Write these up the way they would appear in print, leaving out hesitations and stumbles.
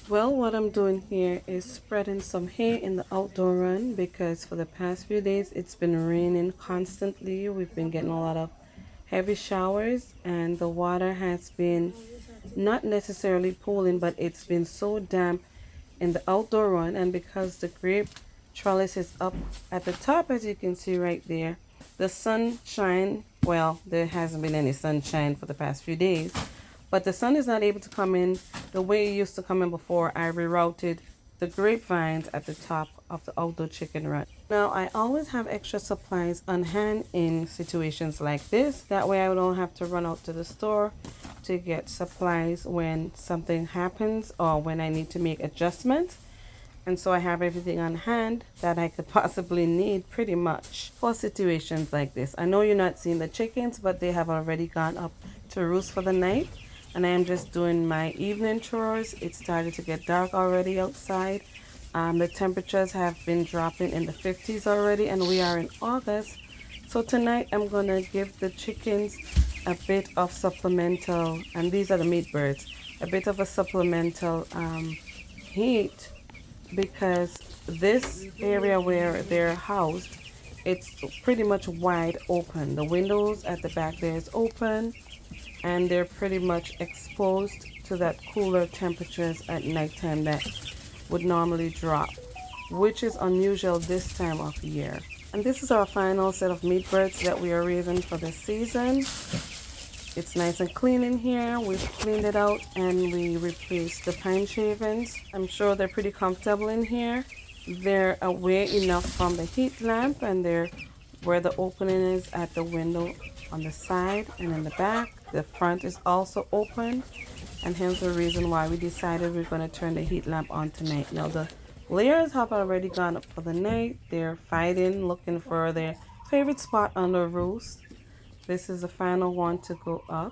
Well, what I'm doing here is spreading some hay in the outdoor run because for the past few days it's been raining constantly. We've been getting a lot of heavy showers and the water has been not necessarily pooling, but it's been so damp in the outdoor run. And because the grape trellis is up at the top, as you can see right there, the sunshine, well, there hasn't been any sunshine for the past few days, but the sun is not able to come in the way it used to come in before I rerouted the grapevines at the top of the outdoor chicken run. Now, I always have extra supplies on hand in situations like this. That way I don't have to run out to the store to get supplies when something happens or when I need to make adjustments. And so I have everything on hand that I could possibly need pretty much for situations like this. I know you're not seeing the chickens, but they have already gone up to roost for the night. And I am just doing my evening chores. It started to get dark already outside. The temperatures have been dropping in the 50s already, and we are in August. So tonight I'm going to give the chickens a bit of supplemental, and these are the meat birds, a bit of a supplemental heat because this area where they're housed, it's pretty much wide open. The windows at the back there is open and they're pretty much exposed to that cooler temperatures at nighttime that would normally drop, which is unusual this time of year. And this is our final set of meat birds that we are raising for the season. It's nice and clean in here. We've cleaned it out and we replaced the pine shavings. I'm sure they're pretty comfortable in here. They're away enough from the heat lamp and they're where the opening is at the window on the side and in the back. The front is also open, and hence the reason why we decided we're going to turn the heat lamp on tonight. Now the layers have already gone up for the night. They're fighting, looking for their favorite spot on the roost. This is the final one to go up.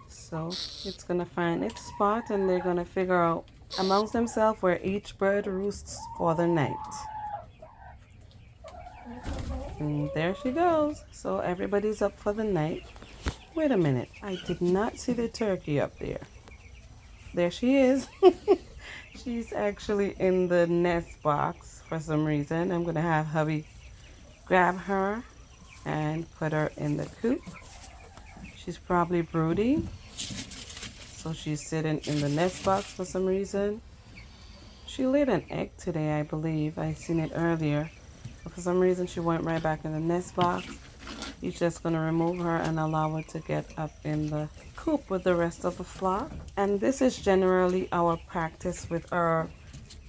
So it's going to find its spot and they're going to figure out amongst themselves where each bird roosts for the night. And there she goes. So everybody's up for the night. Wait a minute. I did not see the turkey up there. There she is. She's actually in the nest box for some reason. I'm going to have hubby grab her and put her in the coop. She's probably broody. So she's sitting in the nest box for some reason. She laid an egg today, I believe. I seen it earlier. But for some reason, she went right back in the nest box. He's just going to remove her and allow her to get up in the coop with the rest of the flock. And this is generally our practice with our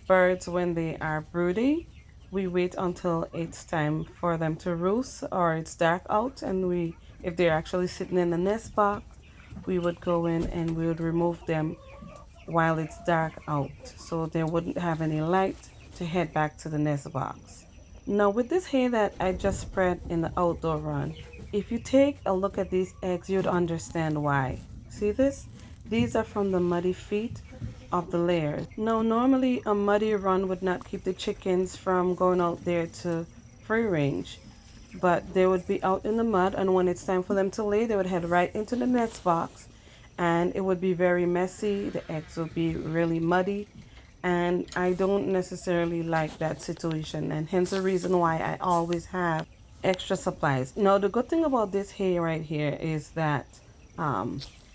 birds when they are broody. We wait until it's time for them to roost or it's dark out, and if they're actually sitting in the nest box, we would go in and we would remove them while it's dark out so they wouldn't have any light to head back to the nest box. Now with this hay that I just spread in the outdoor run, if you take a look at these eggs, you'd understand why. See this? These are from the muddy feet of the layers. Now normally a muddy run would not keep the chickens from going out there to free range, but they would be out in the mud, and when it's time for them to lay, they would head right into the nest box and it would be very messy. The eggs would be really muddy, and I don't necessarily like that situation, and hence the reason why I always have extra supplies. Now the good thing about this hay right here is that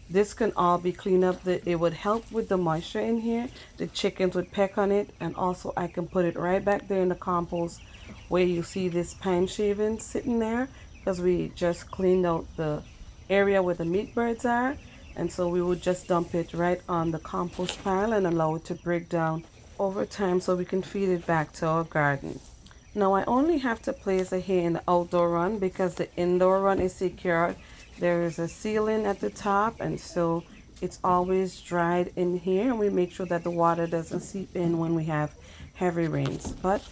this can all be cleaned up. It would help with the moisture in here. The chickens would peck on it, and also I can put it right back there in the compost where you see this pine shaving sitting there, because we just cleaned out the area where the meat birds are. And so we would just dump it right on the compost pile and allow it to break down over time so we can feed it back to our garden. Now I only have to place the hay in the outdoor run because the indoor run is secured. There is a ceiling at the top, and so it's always dried in here, and we make sure that the water doesn't seep in when we have heavy rains. But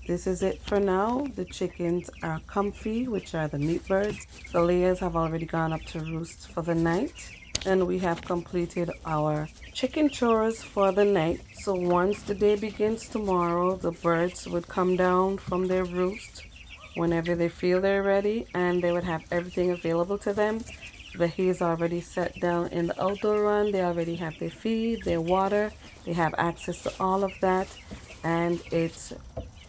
this is it for now. The chickens are comfy, which are the meat birds. The layers have already gone up to roost for the night, and we have completed our chicken chores for the night. So once the day begins tomorrow, the birds would come down from their roost whenever they feel they're ready, and they would have everything available to them. The hay is already set down in the outdoor run. They already have their feed, their water. They have access to all of that, and it's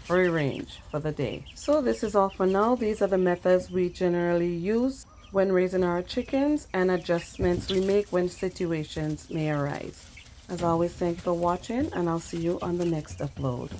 free range for the day. So this is all for now. These are the methods we generally use when raising our chickens and adjustments we make when situations may arise. As always, thank you for watching, and I'll see you on the next upload.